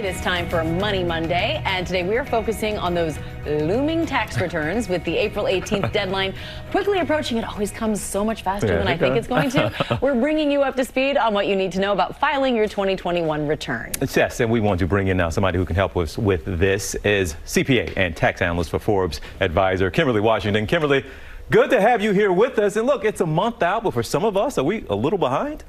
It's time for Money Monday, and today we are focusing on those looming tax returns with the April 18th deadline quickly approaching. It always comes so much faster than I think it's going to. We're bringing you up to speed on what you need to know about filing your 2021 return. Yes, and we want to bring in now somebody who can help us with this is CPA and tax analyst for Forbes advisor, Kimberly Washington. Kimberly, good to have you here with us. And look, it's a month out, but for some of us, are we a little behind?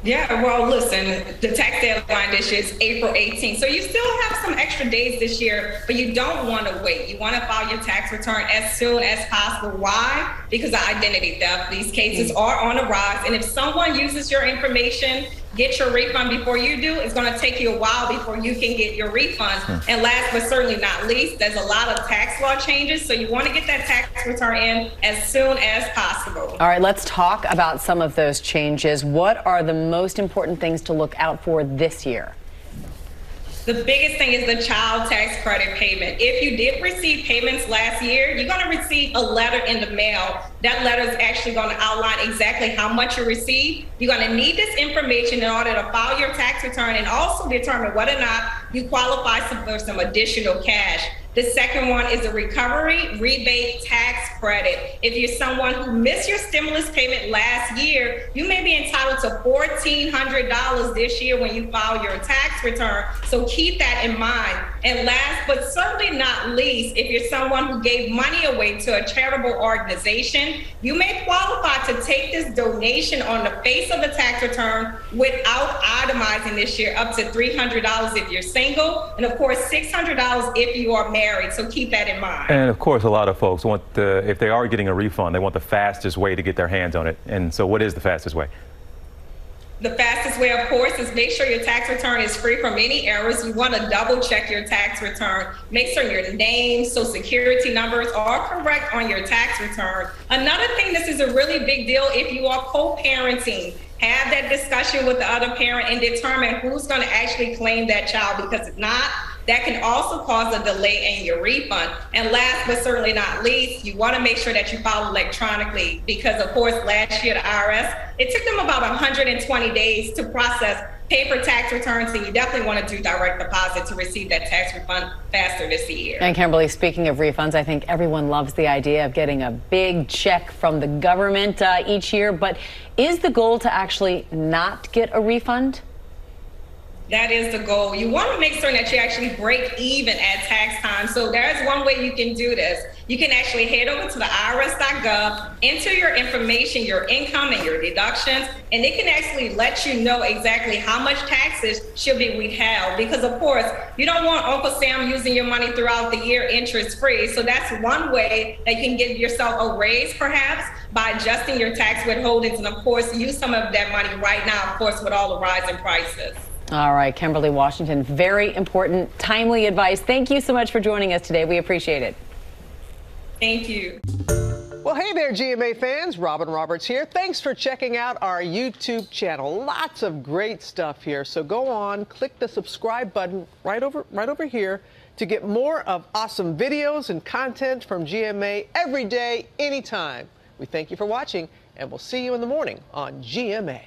Yeah, well, listen, the tax deadline this year is April 18th. So you still have some extra days this year, but you don't want to wait. You want to file your tax return as soon as possible. Why? Because of identity theft. These cases are on the rise. And if someone uses your information, get your refund before you do, it's going to take you a while before you can get your refund. And last but certainly not least, there's a lot of tax law changes. So you want to get that tax return in as soon as possible. All right, let's talk about some of those changes. What are the most important things to look out for this year? The biggest thing is the child tax credit payment. If you did receive payments last year, you're going to receive a letter in the mail. That letter is actually going to outline exactly how much you received. You're going to need this information in order to file your tax return and also determine whether or not you qualify for some additional cash. The second one is a recovery rebate tax credit. If you're someone who missed your stimulus payment last year, you may be entitled to $1,400 this year when you file your tax return. So keep that in mind. And last but certainly not least, if you're someone who gave money away to a charitable organization, you may qualify to take this donation on the face of the tax return without itemizing this year, up to $300 if you're single, and of course $600 if you are married. So keep that in mind. And of course, a lot of folks want if they are getting a refund, they want the fastest way to get their hands on it. And so what is the fastest way? The fastest way, of course, is make sure your tax return is free from any errors. You want to double check your tax return. Make sure your name, social security numbers are correct on your tax return. Another thing, this is a really big deal if you are co-parenting. Have that discussion with the other parent and determine who's going to actually claim that child, because if not, that can also cause a delay in your refund. And last but certainly not least, you want to make sure that you file electronically, because of course last year the IRS, it took them about 120 days to process paper tax returns, and you definitely want to do direct deposit to receive that tax refund faster this year. And Kimberly, speaking of refunds, I think everyone loves the idea of getting a big check from the government each year, but is the goal to actually not get a refund? That is the goal. You want to make sure that you actually break even at tax time. So there's one way you can do this. You can actually head over to the IRS.gov, enter your information, your income and your deductions, and it can actually let you know exactly how much taxes should be withheld. Because of course, you don't want Uncle Sam using your money throughout the year interest free. So that's one way that you can give yourself a raise perhaps by adjusting your tax withholdings. And of course, use some of that money right now, of course, with all the rising prices. All right, Kimberly Washington, very important, timely advice. Thank you so much for joining us today. We appreciate it. Thank you. Well, hey there, GMA fans. Robin Roberts here. Thanks for checking out our YouTube channel. Lots of great stuff here. So go on, click the subscribe button right over here to get more of awesome videos and content from GMA every day, anytime. We thank you for watching, and we'll see you in the morning on GMA.